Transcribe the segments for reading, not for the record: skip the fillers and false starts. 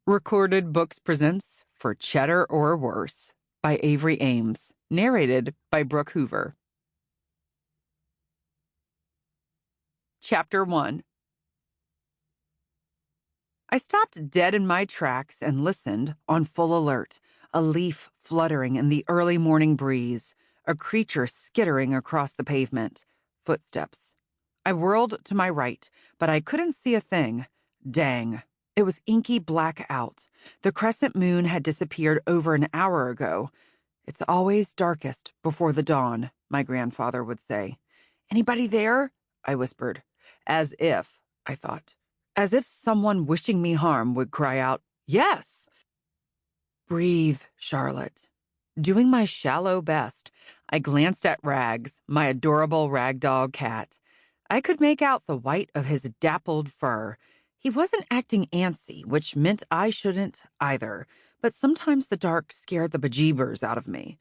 Recorded Books presents For Cheddar or Worse by Avery Aames, narrated by Brooke Hoover. Chapter 1. I stopped dead in my tracks and listened, on full alert, a leaf fluttering in the early morning breeze, a creature skittering across the pavement, footsteps. I whirled to my right, but I couldn't see a thing. Dang. It was inky black out. The crescent moon had disappeared over an hour ago. It's always darkest before the dawn, my grandfather would say. Anybody there? I whispered. As if, I thought. As if someone wishing me harm would cry out, yes! Breathe, Charlotte. Doing my shallow best, I glanced at Rags, my adorable ragdoll cat. I could make out the white of his dappled fur. He wasn't acting antsy, which meant I shouldn't either, but sometimes the dark scared the bejeebers out of me.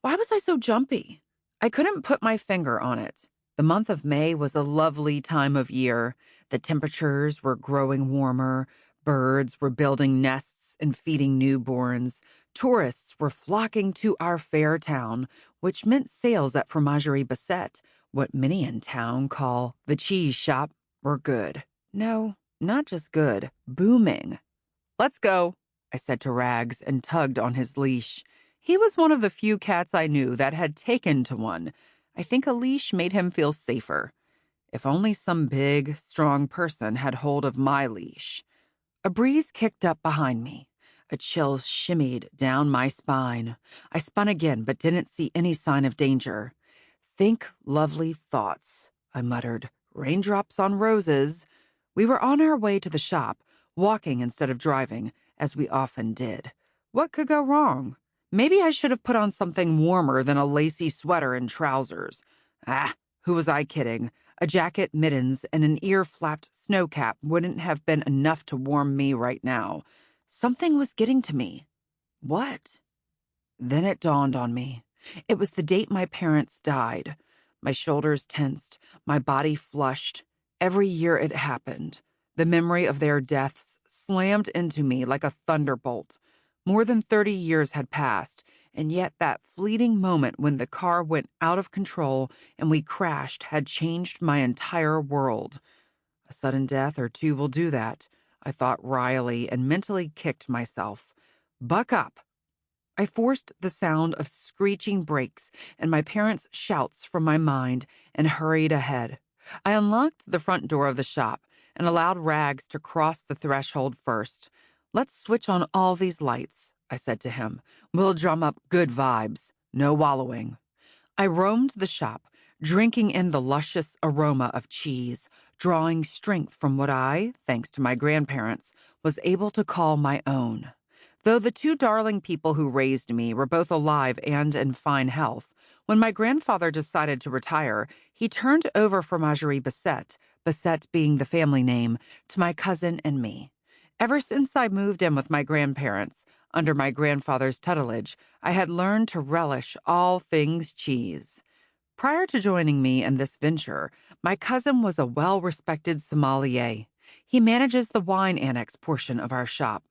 Why was I so jumpy? I couldn't put my finger on it. The month of May was a lovely time of year. The temperatures were growing warmer, birds were building nests and feeding newborns, tourists were flocking to our fair town, which meant sales at Fromagerie Bessette, what many in town call the cheese shop, were good. No. Not just good, booming. Let's go, I said to Rags and tugged on his leash. He was one of the few cats I knew that had taken to one. I think a leash made him feel safer. If only some big, strong person had hold of my leash. A breeze kicked up behind me. A chill shimmied down my spine. I spun again, but didn't see any sign of danger. Think lovely thoughts, I muttered. Raindrops on roses. We were on our way to the shop, walking instead of driving, as we often did. What could go wrong? Maybe I should have put on something warmer than a lacy sweater and trousers. Who was I kidding? A jacket, mittens, and an ear-flapped snow cap wouldn't have been enough to warm me right now. Something was getting to me. What? Then it dawned on me. It was the date my parents died. My shoulders tensed, my body flushed. Every year it happened. The memory of their deaths slammed into me like a thunderbolt. More than 30 years had passed, and yet that fleeting moment when the car went out of control and we crashed had changed my entire world. A sudden death or two will do that, I thought wryly and mentally kicked myself. Buck up. I forced the sound of screeching brakes and my parents' shouts from my mind and hurried ahead. I unlocked the front door of the shop and allowed Rags to cross the threshold first. Let's switch on all these lights, I said to him. We'll drum up good vibes. No wallowing. I roamed the shop, drinking in the luscious aroma of cheese, drawing strength from what I, thanks to my grandparents, was able to call my own. Though the two darling people who raised me were both alive and in fine health, when my grandfather decided to retire, he turned over Fromagerie Bessette, Bessette being the family name, to my cousin and me. Ever since I moved in with my grandparents, under my grandfather's tutelage, I had learned to relish all things cheese. Prior to joining me in this venture, my cousin was a well-respected sommelier. He manages the wine annex portion of our shop.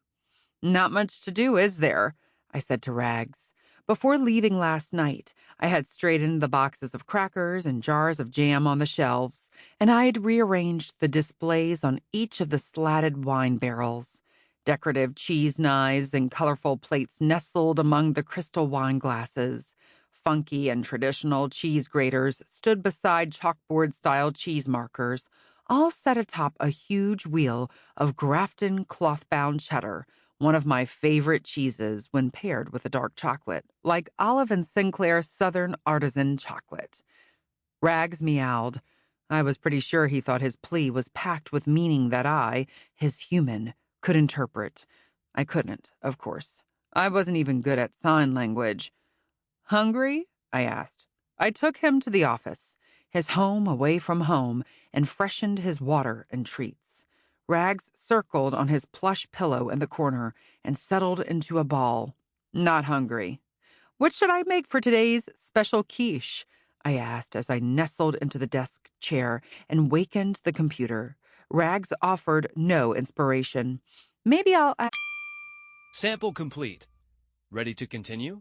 Not much to do, is there? I said to Rags. Before leaving last night, I had straightened the boxes of crackers and jars of jam on the shelves, and I'd rearranged the displays on each of the slatted wine barrels. Decorative cheese knives and colorful plates nestled among the crystal wine glasses. Funky and traditional cheese graters stood beside chalkboard-style cheese markers, all set atop a huge wheel of Grafton cloth-bound cheddar, one of my favorite cheeses when paired with a dark chocolate, like Olive and Sinclair Southern Artisan chocolate. Rags meowed. I was pretty sure he thought his plea was packed with meaning that I, his human, could interpret. I couldn't, of course. I wasn't even good at sign language. Hungry? I asked. I took him to the office, his home away from home, and freshened his water and treats. Rags circled on his plush pillow in the corner and settled into a ball. Not hungry. What should I make for today's special quiche? I asked as I nestled into the desk chair and wakened the computer. Rags offered no inspiration. Maybe I'll... Sample complete. Ready to continue?